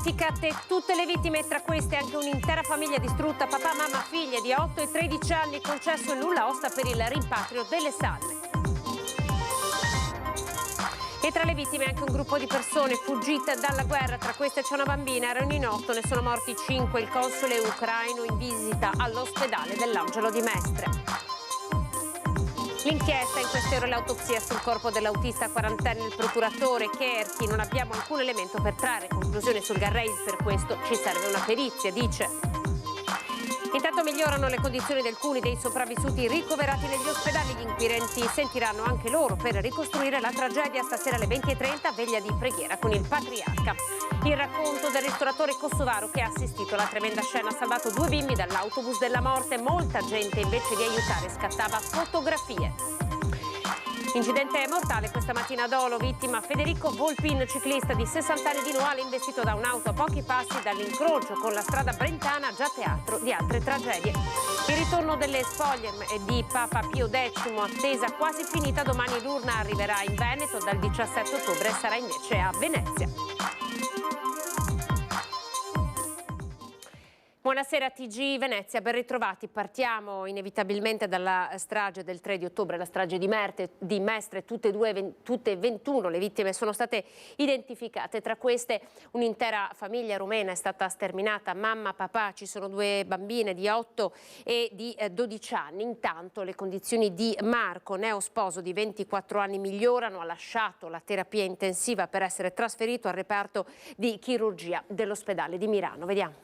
Identificate tutte le vittime, tra queste anche un'intera famiglia distrutta, papà, mamma, figlie di 8 e 13 anni, concesso il nulla osta per il rimpatrio delle salme. E tra le vittime anche un gruppo di persone fuggite dalla guerra, tra queste c'è una bambina, erano in 8, ne sono morti 5, il console ucraino in visita all'ospedale dell'Angelo di Mestre. L'inchiesta, in queste ore l'autopsia sul corpo dell'autista quarantenne, il procuratore Cherchi, non abbiamo alcun elemento per trarre conclusioni sul guardrail, per questo ci serve una perizia, dice. Intanto migliorano le condizioni di alcuni dei sopravvissuti ricoverati negli ospedali, gli inquirenti sentiranno anche loro per ricostruire la tragedia. Stasera alle 20:30, veglia di preghiera con il patriarca. Il racconto del ristoratore kosovaro che ha assistito alla tremenda scena, ha salvato 2 bimbi dall'autobus della morte, molta gente invece di aiutare scattava fotografie. Incidente mortale questa mattina ad Olo, vittima Federico Volpin, ciclista di 60 anni di Noale, investito da un'auto a pochi passi dall'incrocio con la strada brentana, già teatro di altre tragedie. Il ritorno delle spoglie di Papa Pio X, attesa quasi finita, domani l'urna arriverà in Veneto, dal 17 ottobre sarà invece a Venezia. Buonasera TG Venezia, ben ritrovati. Partiamo inevitabilmente dalla strage del 3 di ottobre, la strage di Mestre, tutte 21 le vittime sono state identificate. Tra queste un'intera famiglia rumena è stata sterminata, mamma, papà, ci sono 2 bambine di 8 e di 12 anni. Intanto le condizioni di Marco, neosposo di 24 anni, migliorano, ha lasciato la terapia intensiva per essere trasferito al reparto di chirurgia dell'ospedale di Milano. Vediamo.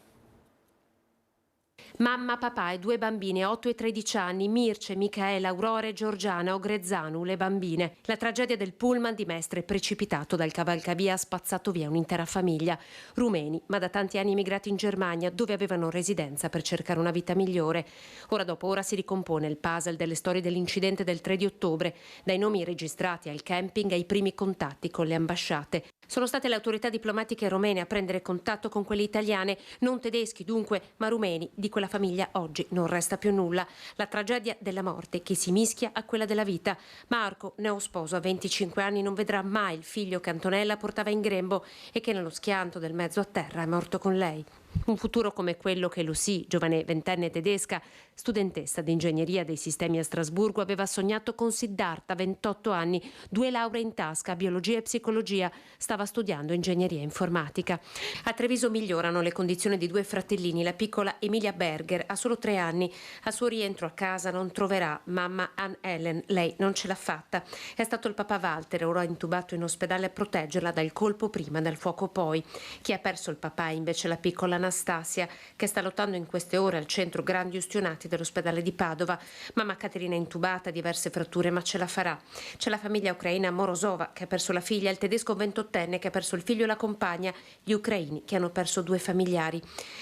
Mamma, papà e 2 bambine, 8 e 13 anni, Mirce, Michaela, Aurora e Giorgiana, Ogrezzanu, le bambine. La tragedia del pullman di Mestre, precipitato dal cavalcavia, ha spazzato via un'intera famiglia. Rumeni, ma da tanti anni immigrati in Germania, dove avevano residenza per cercare una vita migliore. Ora dopo ora si ricompone il puzzle delle storie dell'incidente del 3 di ottobre, dai nomi registrati al camping ai primi contatti con le ambasciate. Sono state le autorità diplomatiche romene a prendere contatto con quelle italiane, non tedeschi dunque, ma rumeni. Di quella famiglia oggi non resta più nulla. La tragedia della morte che si mischia a quella della vita. Marco, neosposo a 25 anni, non vedrà mai il figlio che Antonella portava in grembo e che nello schianto del mezzo a terra è morto con lei. Un futuro come quello che Lucy, giovane ventenne tedesca, studentessa di ingegneria dei sistemi a Strasburgo, aveva sognato con Siddhartha, 28 anni, 2 lauree in tasca, biologia e psicologia, stava studiando ingegneria informatica. A Treviso migliorano le condizioni di 2 fratellini, la piccola Emilia Berger ha solo 3 anni, al suo rientro a casa non troverà mamma Ann Ellen, lei non ce l'ha fatta. È stato il papà Walter, ora intubato in ospedale, a proteggerla dal colpo prima, dal fuoco poi. Chi ha perso il papà è invece la piccola Anastasia, che sta lottando in queste ore al centro grandi ustionati dell'ospedale di Padova. Mamma Caterina è intubata, diverse fratture, ma ce la farà. C'è la famiglia ucraina Morozova che ha perso la figlia, il tedesco 28enne che ha perso il figlio e la compagna, gli ucraini che hanno perso 2 familiari.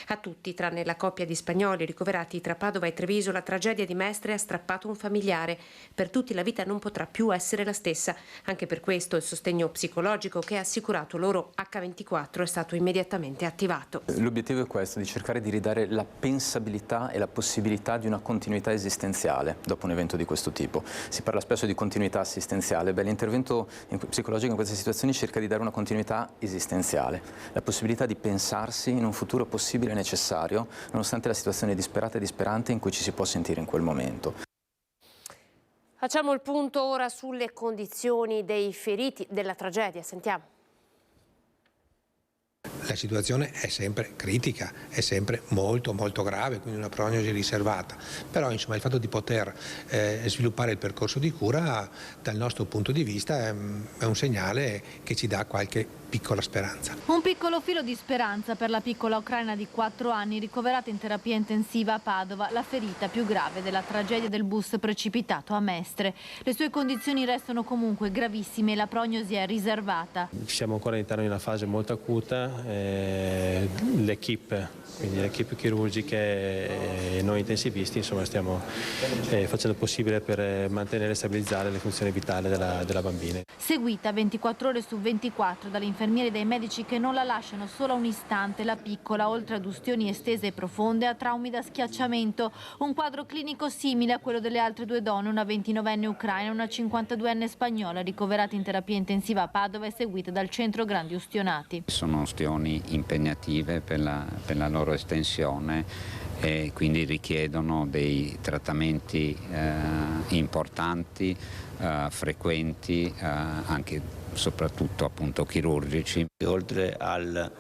A tutti, tranne la coppia di spagnoli ricoverati tra Padova e Treviso, la tragedia di Mestre ha strappato un familiare. Per tutti la vita non potrà più essere la stessa. Anche per questo il sostegno psicologico che ha assicurato loro H24 è stato immediatamente attivato. L'obiettivo è questo, di cercare di ridare la pensabilità e la possibilità di una continuità esistenziale dopo un evento di questo tipo. Si parla spesso di continuità assistenziale. L'intervento psicologico in queste situazioni cerca di dare una continuità esistenziale, la possibilità di pensarsi in un futuro possibile e necessario, nonostante la situazione disperata e disperante in cui ci si può sentire in quel momento. Facciamo il punto ora sulle condizioni dei feriti della tragedia. Sentiamo. La situazione è sempre critica, è sempre molto grave, quindi una prognosi riservata, però insomma il fatto di poter sviluppare il percorso di cura dal nostro punto di vista è un segnale che ci dà qualche piccola speranza. Un piccolo filo di speranza per la piccola ucraina di 4 anni ricoverata in terapia intensiva a Padova, la ferita più grave della tragedia del bus precipitato a Mestre. Le sue condizioni restano comunque gravissime e la prognosi è riservata. Siamo ancora all'interno di una fase molto acuta, le l'equipe, quindi le equip chirurgiche e noi intensivisti, insomma, stiamo facendo il possibile per mantenere e stabilizzare le funzioni vitali della bambina. Seguita 24 ore su 24 dagli infermieri e dai medici che non la lasciano solo un istante, la piccola, oltre ad ustioni estese e profonde, ha traumi da schiacciamento. Un quadro clinico simile a quello delle altre due donne, una 29enne ucraina e una 52enne spagnola, ricoverate in terapia intensiva a Padova e seguite dal centro grandi ustionati. Sono ustioni impegnative per la loro estensione e quindi richiedono dei trattamenti importanti, frequenti, anche soprattutto appunto chirurgici. Oltre al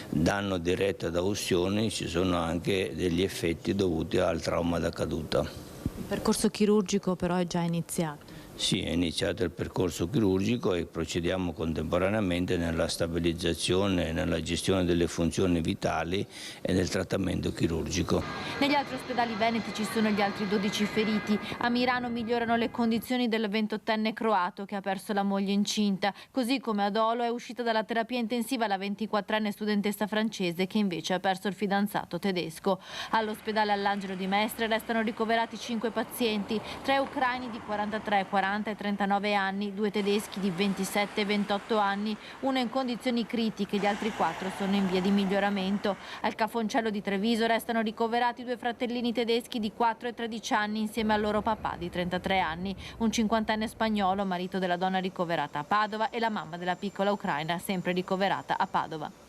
danno diretto da ustioni ci sono anche degli effetti dovuti al trauma da caduta. Il percorso chirurgico però è già iniziato. Sì, è iniziato il percorso chirurgico e procediamo contemporaneamente nella stabilizzazione, nella gestione delle funzioni vitali e nel trattamento chirurgico. Negli altri ospedali veneti ci sono gli altri 12 feriti. A Milano migliorano le condizioni del 28enne croato che ha perso la moglie incinta, così come ad Olo è uscita dalla terapia intensiva la 24enne studentessa francese che invece ha perso il fidanzato tedesco. All'ospedale All'Angelo di Mestre restano ricoverati 5 pazienti, 3 ucraini di 43, 40 e 39 anni, 2 tedeschi di 27 e 28 anni, uno in condizioni critiche, gli altri 4 sono in via di miglioramento. Al Cafoncello di Treviso restano ricoverati 2 fratellini tedeschi di 4 e 13 anni insieme al loro papà di 33 anni, un 50enne spagnolo, marito della donna ricoverata a Padova, e la mamma della piccola ucraina, sempre ricoverata a Padova.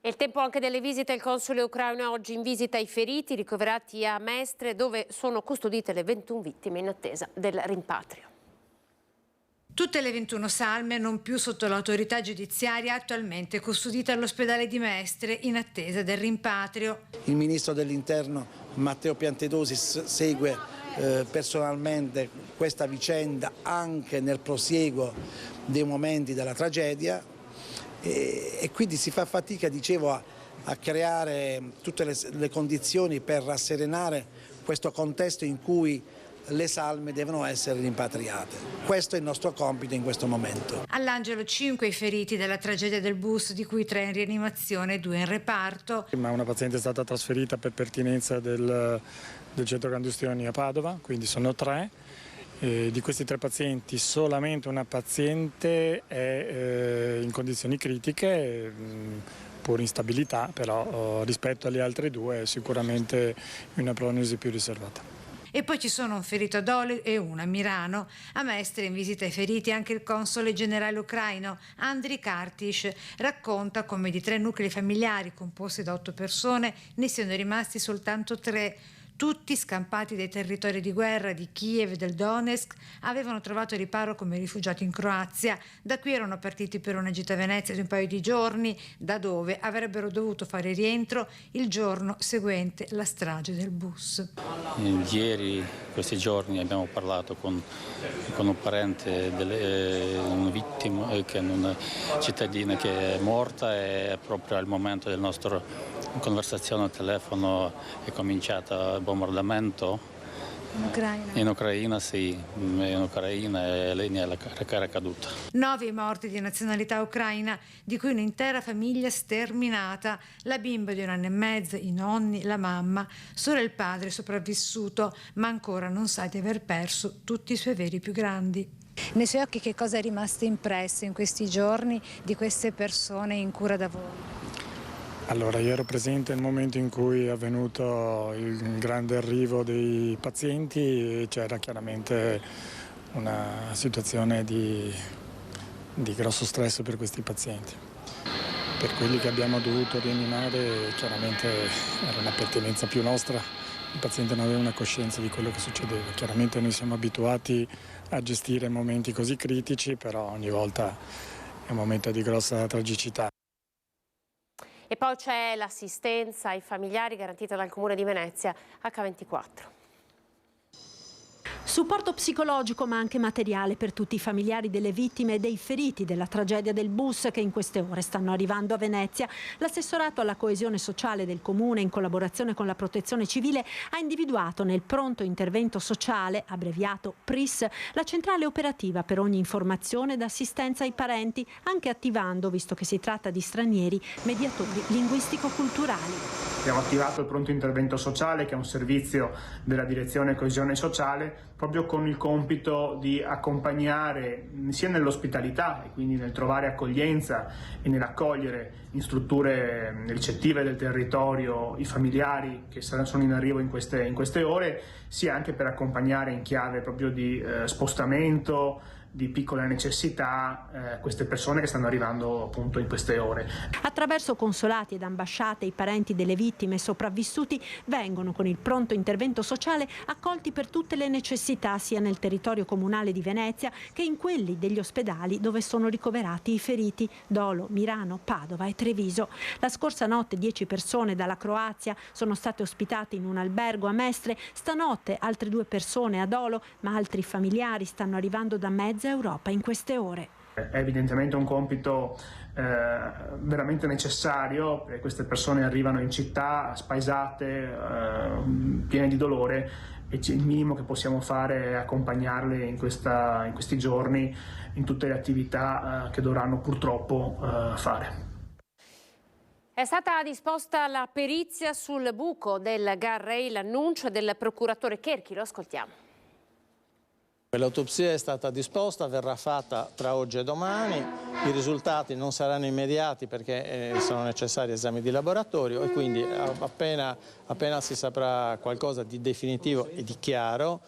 È il tempo anche delle visite. Il console ucraino oggi in visita ai feriti ricoverati a Mestre, dove sono custodite le 21 vittime in attesa del rimpatrio. Tutte le 21 salme non più sotto l'autorità giudiziaria, attualmente custodite all'ospedale di Mestre in attesa del rimpatrio. Il ministro dell'Interno Matteo Piantedosi segue personalmente questa vicenda anche nel prosieguo dei momenti della tragedia. E quindi si fa fatica, dicevo, a creare tutte le condizioni per rasserenare questo contesto in cui le salme devono essere rimpatriate. Questo è il nostro compito in questo momento. All'Angelo 5 i feriti della tragedia del bus, di cui 3 in rianimazione e 2 in reparto. Ma una paziente è stata trasferita per pertinenza del centro grandi ustioni a Padova, quindi sono 3. Di questi 3 pazienti solamente una paziente è in condizioni critiche, pur instabilità, però rispetto alle altre 2 è sicuramente una prognosi più riservata. E poi ci sono un ferito ad Ole e uno a Milano. A Mestre in visita ai feriti anche il console generale ucraino Andriy Kartish racconta come di 3 nuclei familiari composti da 8 persone ne siano rimasti soltanto 3. Tutti scampati dai territori di guerra di Kiev e del Donetsk, avevano trovato riparo come rifugiati in Croazia. Da qui erano partiti per una gita a Venezia di un paio di giorni, da dove avrebbero dovuto fare rientro il giorno seguente la strage del bus. Ieri, questi giorni, abbiamo parlato con un parente di una vittima, una cittadina che è morta, e proprio al momento del nostro conversazione al telefono è cominciato il bombardamento. In Ucraina? In Ucraina, sì, in Ucraina, e lei era caduta. 9 i morti di nazionalità ucraina, di cui un'intera famiglia sterminata. La bimba di 1 anno e mezzo, i nonni, la mamma. Solo il padre è sopravvissuto, ma ancora non sa di aver perso tutti i suoi veri più grandi. Nei suoi occhi che cosa è rimasto impresso in questi giorni di queste persone in cura da voi? Allora, io ero presente nel momento in cui è avvenuto il grande arrivo dei pazienti e c'era chiaramente una situazione di grosso stress per questi pazienti. Per quelli che abbiamo dovuto rianimare chiaramente era una pertinenza più nostra, il paziente non aveva una coscienza di quello che succedeva. Chiaramente noi siamo abituati a gestire momenti così critici, però ogni volta è un momento di grossa tragicità. E poi c'è l'assistenza ai familiari garantita dal Comune di Venezia H24. Supporto psicologico ma anche materiale per tutti i familiari delle vittime e dei feriti della tragedia del bus che in queste ore stanno arrivando a Venezia. L'assessorato alla coesione sociale del Comune, in collaborazione con la Protezione Civile, ha individuato nel pronto intervento sociale, abbreviato PRIS, la centrale operativa per ogni informazione ed assistenza ai parenti, anche attivando, visto che si tratta di stranieri, mediatori linguistico-culturali. Abbiamo attivato il pronto intervento sociale, che è un servizio della Direzione Coesione Sociale, proprio con il compito di accompagnare sia nell'ospitalità e quindi nel trovare accoglienza e nell'accogliere in strutture ricettive del territorio i familiari che sono in arrivo in queste ore, sia anche per accompagnare in chiave proprio di spostamento, di piccole necessità, queste persone che stanno arrivando appunto in queste ore. Attraverso consolati ed ambasciate i parenti delle vittime e sopravvissuti vengono con il pronto intervento sociale accolti per tutte le necessità sia nel territorio comunale di Venezia che in quelli degli ospedali dove sono ricoverati i feriti: Dolo, Mirano, Padova e Treviso. La scorsa notte 10 persone dalla Croazia sono state ospitate in un albergo a Mestre, stanotte altre 2 persone a Dolo, ma altri familiari stanno arrivando da mezza Europa in queste ore. È evidentemente un compito veramente necessario, perché queste persone arrivano in città spaesate, piene di dolore, e il minimo che possiamo fare è accompagnarle in questi giorni in tutte le attività che dovranno purtroppo fare. È stata disposta la perizia sul buco del guardrail, l'annuncio del procuratore Cherchi, lo ascoltiamo. L'autopsia è stata disposta, verrà fatta tra oggi e domani, i risultati non saranno immediati perché sono necessari esami di laboratorio e quindi appena si saprà qualcosa di definitivo e di chiaro,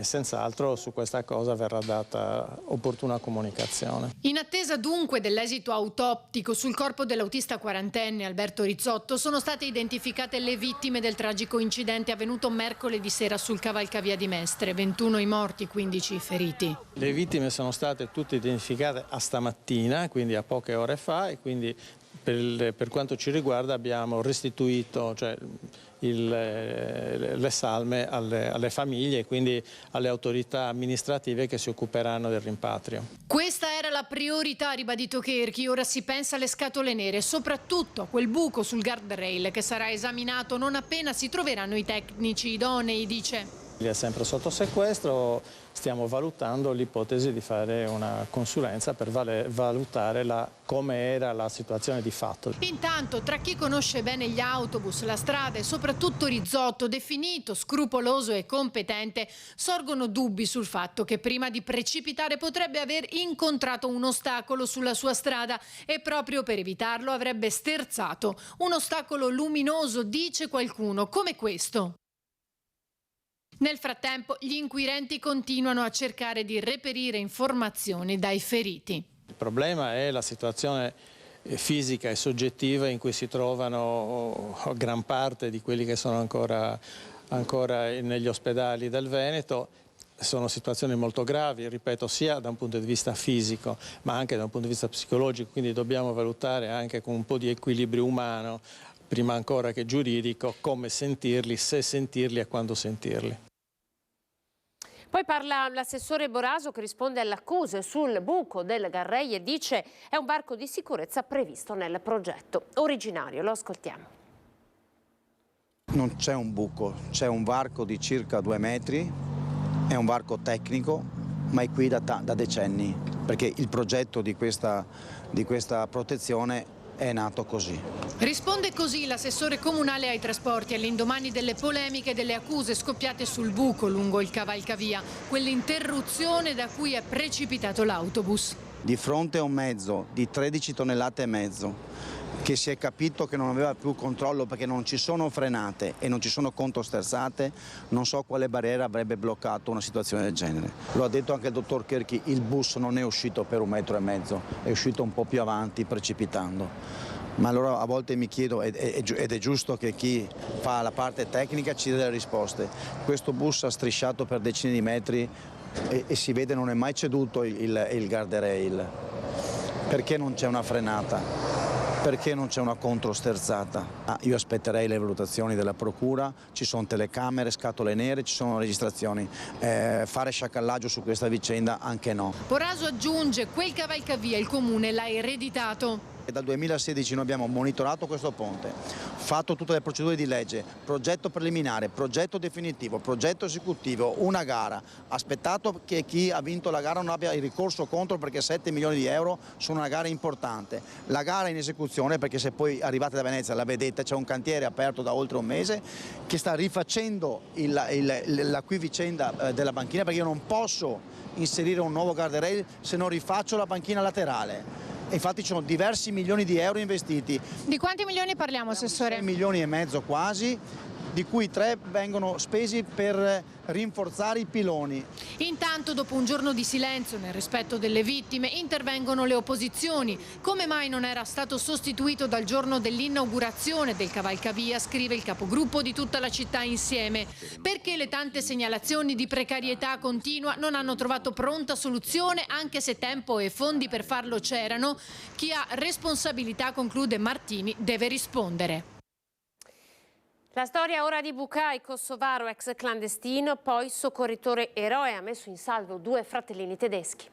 senz'altro su questa cosa verrà data opportuna comunicazione. In attesa dunque dell'esito autoptico sul corpo dell'autista quarantenne Alberto Rizzotto sono state identificate le vittime del tragico incidente avvenuto mercoledì sera sul cavalcavia di Mestre, 21 i morti, 15 i feriti. Le vittime sono state tutte identificate a stamattina, quindi a poche ore fa, e quindi per quanto ci riguarda abbiamo restituito le salme alle famiglie e quindi alle autorità amministrative che si occuperanno del rimpatrio. Questa era la priorità, ribadito Cherchi. Ora si pensa alle scatole nere, soprattutto a quel buco sul guardrail che sarà esaminato non appena si troveranno i tecnici idonei, dice. È sempre sotto sequestro, stiamo valutando l'ipotesi di fare una consulenza per valutare come era la situazione di fatto. Intanto, tra chi conosce bene gli autobus, la strada e soprattutto Rizzotto, definito scrupoloso e competente, sorgono dubbi sul fatto che prima di precipitare potrebbe aver incontrato un ostacolo sulla sua strada e proprio per evitarlo avrebbe sterzato. Un ostacolo luminoso, dice qualcuno, come questo. Nel frattempo gli inquirenti continuano a cercare di reperire informazioni dai feriti. Il problema è la situazione fisica e soggettiva in cui si trovano gran parte di quelli che sono ancora negli ospedali del Veneto. Sono situazioni molto gravi, ripeto, sia da un punto di vista fisico ma anche da un punto di vista psicologico, quindi dobbiamo valutare anche con un po' di equilibrio umano, prima ancora che giuridico, come sentirli, se sentirli e quando sentirli. Poi parla l'assessore Boraso che risponde alle accuse sul buco del guardrail e dice è un varco di sicurezza previsto nel progetto originario. Lo ascoltiamo. Non c'è un buco, c'è un varco di circa 2 metri, è un varco tecnico, ma è qui da decenni, perché il progetto di questa protezione è nato così. Risponde così l'assessore comunale ai trasporti all'indomani delle polemiche e delle accuse scoppiate sul buco lungo il cavalcavia, quell'interruzione da cui è precipitato l'autobus. Di fronte a un mezzo di 13 tonnellate e mezzo che si è capito che non aveva più controllo perché non ci sono frenate e non ci sono controsterzate, non so quale barriera avrebbe bloccato una situazione del genere. Lo ha detto anche il dottor Cherchi, il bus non è uscito per 1,5 metri, è uscito un po' più avanti precipitando. Ma allora a volte mi chiedo, ed è giusto che chi fa la parte tecnica ci dia delle risposte, questo bus ha strisciato per decine di metri e si vede non è mai ceduto il guardrail. Perché non c'è una frenata? perché non c'è una controsterzata? Io aspetterei le valutazioni della procura, ci sono telecamere, scatole nere, ci sono registrazioni. Fare sciacallaggio su questa vicenda anche no. Poraso aggiunge, quel cavalcavia il comune l'ha ereditato. Dal 2016 noi abbiamo monitorato questo ponte, fatto tutte le procedure di legge, progetto preliminare, progetto definitivo, progetto esecutivo, una gara, aspettato che chi ha vinto la gara non abbia il ricorso contro perché 7 milioni di euro sono una gara importante. La gara è in esecuzione perché se poi arrivate da Venezia la vedete, c'è un cantiere aperto da oltre un mese che sta rifacendo la qui vicenda della banchina, perché io non posso inserire un nuovo guardrail se non rifaccio la banchina laterale. Infatti ci sono diversi milioni di euro investiti. Di quanti milioni parliamo, Assessore? 6,5 milioni quasi, di cui 3 vengono spesi per rinforzare i piloni. Intanto, dopo un giorno di silenzio nel rispetto delle vittime, intervengono le opposizioni. Come mai non era stato sostituito dal giorno dell'inaugurazione del cavalcavia, scrive il capogruppo di Tutta la città insieme. Perché le tante segnalazioni di precarietà continua non hanno trovato pronta soluzione, anche se tempo e fondi per farlo c'erano. Chi ha responsabilità, conclude Martini, deve rispondere. La storia ora di Bukaj, kosovaro ex clandestino, poi soccorritore eroe, ha messo in salvo 2 fratellini tedeschi.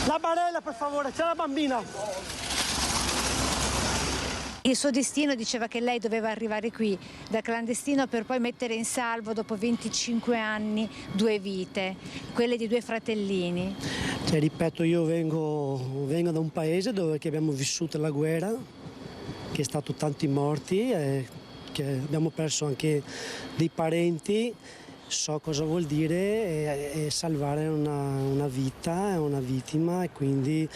La barella, per favore, c'è la bambina. Il suo destino diceva che lei doveva arrivare qui da clandestino per poi mettere in salvo dopo 25 anni 2 vite, quelle di 2 fratellini. Cioè, ripeto, io vengo da un paese dove abbiamo vissuto la guerra, che è stato tanti morti, che abbiamo perso anche dei parenti. So cosa vuol dire salvare una vita, una vittima, e quindi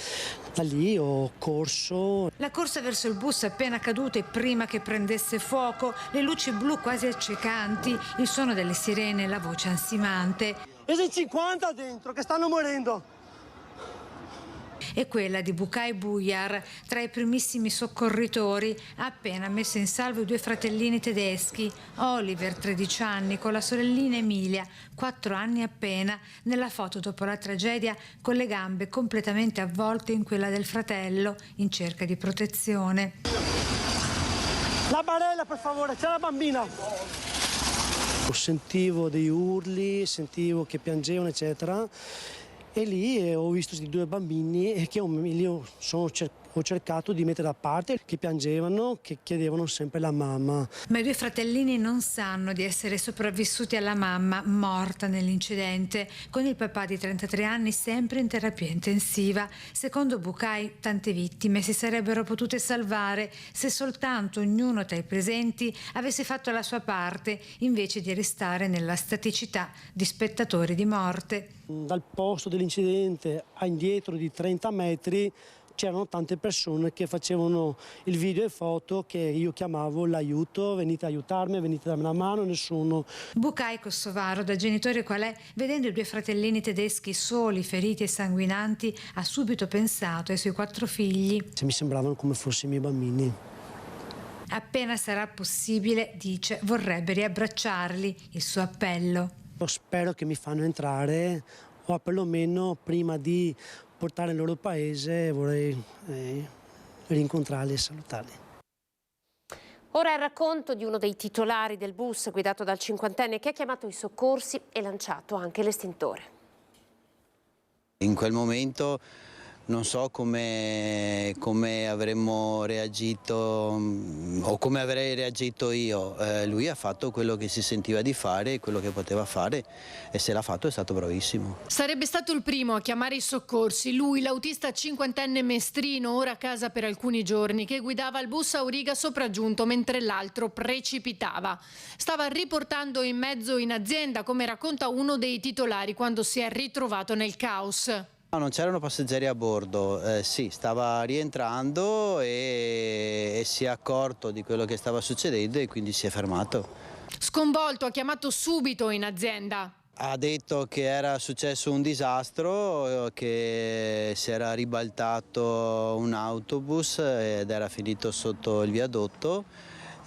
da lì ho corso. La corsa verso il bus appena caduto e prima che prendesse fuoco, le luci blu quasi accecanti, il suono delle sirene, la voce ansimante. E sei 50 dentro che stanno morendo. E quella di Bukaj Bujar, tra i primissimi soccorritori, ha appena messo in salvo i 2 fratellini tedeschi, Oliver, 13 anni, con la sorellina Emilia, 4 anni appena, nella foto dopo la tragedia, con le gambe completamente avvolte in quella del fratello, in cerca di protezione. La barella, per favore, c'è la bambina. Sentivo dei urli, sentivo che piangevano, eccetera. E lì ho visto questi 2 bambini e che io ho cercato di mettere da parte, che piangevano, che chiedevano sempre la mamma. Ma i 2 fratellini non sanno di essere sopravvissuti alla mamma, morta nell'incidente, con il papà di 33 anni sempre in terapia intensiva. Secondo Bukaj, tante vittime si sarebbero potute salvare se soltanto ognuno tra i presenti avesse fatto la sua parte, invece di restare nella staticità di spettatori di morte. Dal posto dell'incidente a indietro di 30 metri c'erano tante persone che facevano il video e foto che io chiamavo l'aiuto, venite a aiutarmi, venite a darmi una mano, nessuno. Bukaj, kosovaro, da genitore qual è, vedendo i 2 fratellini tedeschi soli, feriti e sanguinanti, ha subito pensato ai suoi 4 figli. Mi sembravano come fossero i miei bambini. Appena sarà possibile, dice, vorrebbe riabbracciarli, il suo appello. Spero che mi fanno entrare, o perlomeno prima di portare il loro paese vorrei rincontrarli e salutarli. Ora il racconto di uno dei titolari del bus guidato dal 50enne che ha chiamato i soccorsi e lanciato anche l'estintore. In quel momento non so come avremmo reagito o come avrei reagito io. Lui ha fatto quello che si sentiva di fare, quello che poteva fare, e se l'ha fatto è stato bravissimo. Sarebbe stato il primo a chiamare i soccorsi, lui, l'autista 50enne mestrino, ora a casa per alcuni giorni, che guidava il bus a Auriga sopraggiunto mentre l'altro precipitava. Stava riportando in mezzo in azienda, come racconta uno dei titolari quando si è ritrovato nel caos. No, non c'erano passeggeri a bordo, sì, stava rientrando e si è accorto di quello che stava succedendo e quindi si è fermato. Sconvolto, ha chiamato subito in azienda. Ha detto che era successo un disastro, che si era ribaltato un autobus ed era finito sotto il viadotto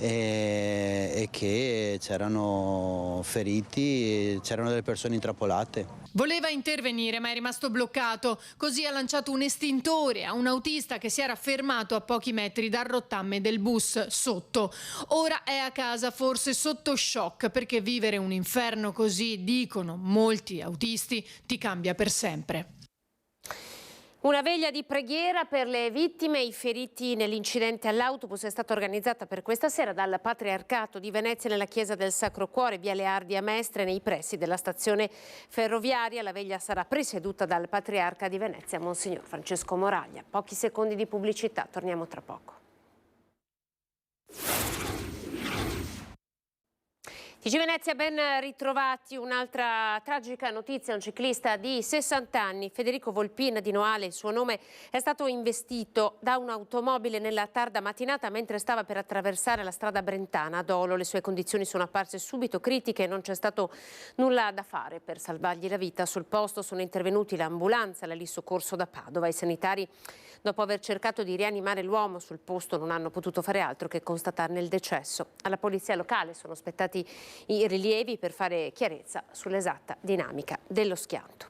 e che c'erano feriti, c'erano delle persone intrappolate. Voleva intervenire ma è rimasto bloccato, così ha lanciato un estintore a un autista che si era fermato a pochi metri dal rottame del bus sotto. Ora è a casa, forse sotto shock, perché vivere un inferno così, dicono molti autisti, ti cambia per sempre. Una veglia di preghiera per le vittime e i feriti nell'incidente all'autobus è stata organizzata per questa sera dal Patriarcato di Venezia nella chiesa del Sacro Cuore, via Leardi a Mestre, nei pressi della stazione ferroviaria. La veglia sarà presieduta dal Patriarca di Venezia, Monsignor Francesco Moraglia. Pochi secondi di pubblicità, torniamo tra poco. TG Venezia, ben ritrovati. Un'altra tragica notizia: un ciclista di 60 anni, Federico Volpin di Noale, il suo nome, è stato investito da un'automobile nella tarda mattinata mentre stava per attraversare la strada brentana a Dolo. Le sue condizioni sono apparse subito critiche e non c'è stato nulla da fare per salvargli la vita. Sul posto sono intervenuti l'ambulanza, la Lì Soccorso da Padova. I sanitari, dopo aver cercato di rianimare l'uomo sul posto, non hanno potuto fare altro che constatarne il decesso. Alla polizia locale sono aspettati i rilievi per fare chiarezza sull'esatta dinamica dello schianto.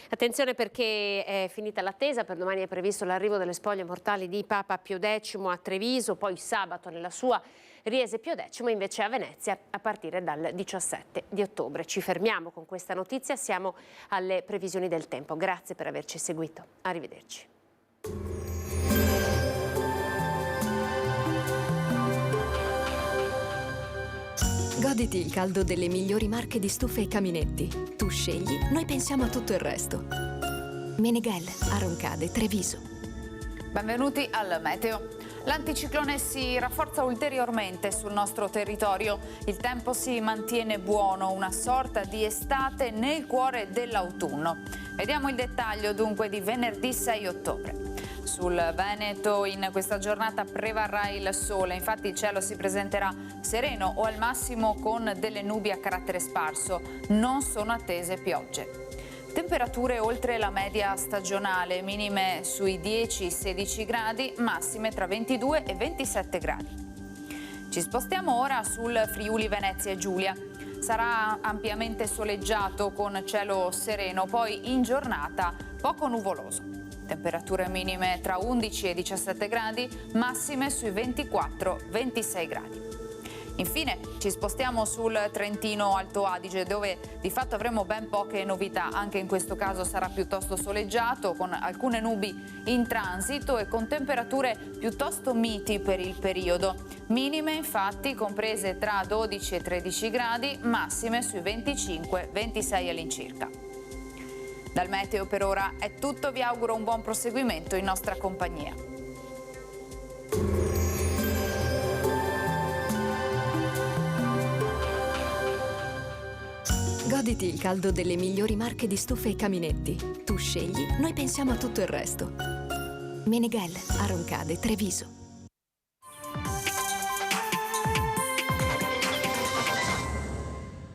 Attenzione, perché è finita l'attesa. Per domani è previsto l'arrivo delle spoglie mortali di Papa Pio X a Treviso, poi sabato nella sua Riese Pio X invece a Venezia a partire dal 17 di ottobre. Ci fermiamo con questa notizia, siamo alle previsioni del tempo. Grazie per averci seguito, arrivederci. Goditi il caldo delle migliori marche di stufe e caminetti. Tu scegli, noi pensiamo a tutto il resto. Meneghel, a Roncade, Treviso. Benvenuti al meteo. L'anticiclone si rafforza ulteriormente sul nostro territorio. Il tempo si mantiene buono, una sorta di estate nel cuore dell'autunno. Vediamo il dettaglio dunque di venerdì 6 ottobre. Sul Veneto in questa giornata prevarrà il sole, infatti il cielo si presenterà sereno o al massimo con delle nubi a carattere sparso, non sono attese piogge. Temperature oltre la media stagionale, minime sui 10-16 gradi, massime tra 22 e 27 gradi. Ci spostiamo ora sul Friuli Venezia Giulia. Sarà ampiamente soleggiato con cielo sereno, poi in giornata poco nuvoloso. Temperature minime tra 11 e 17 gradi, massime sui 24-26 gradi. Infine ci spostiamo sul Trentino Alto Adige, dove di fatto avremo ben poche novità. Anche in questo caso sarà piuttosto soleggiato, con alcune nubi in transito e con temperature piuttosto miti per il periodo. Minime infatti comprese tra 12 e 13 gradi, massime sui 25-26 all'incirca. Dal meteo per ora è tutto, vi auguro un buon proseguimento in nostra compagnia. Goditi il caldo delle migliori marche di stufe e caminetti. Tu scegli, noi pensiamo a tutto il resto. Meneghel, a Roncade, Treviso.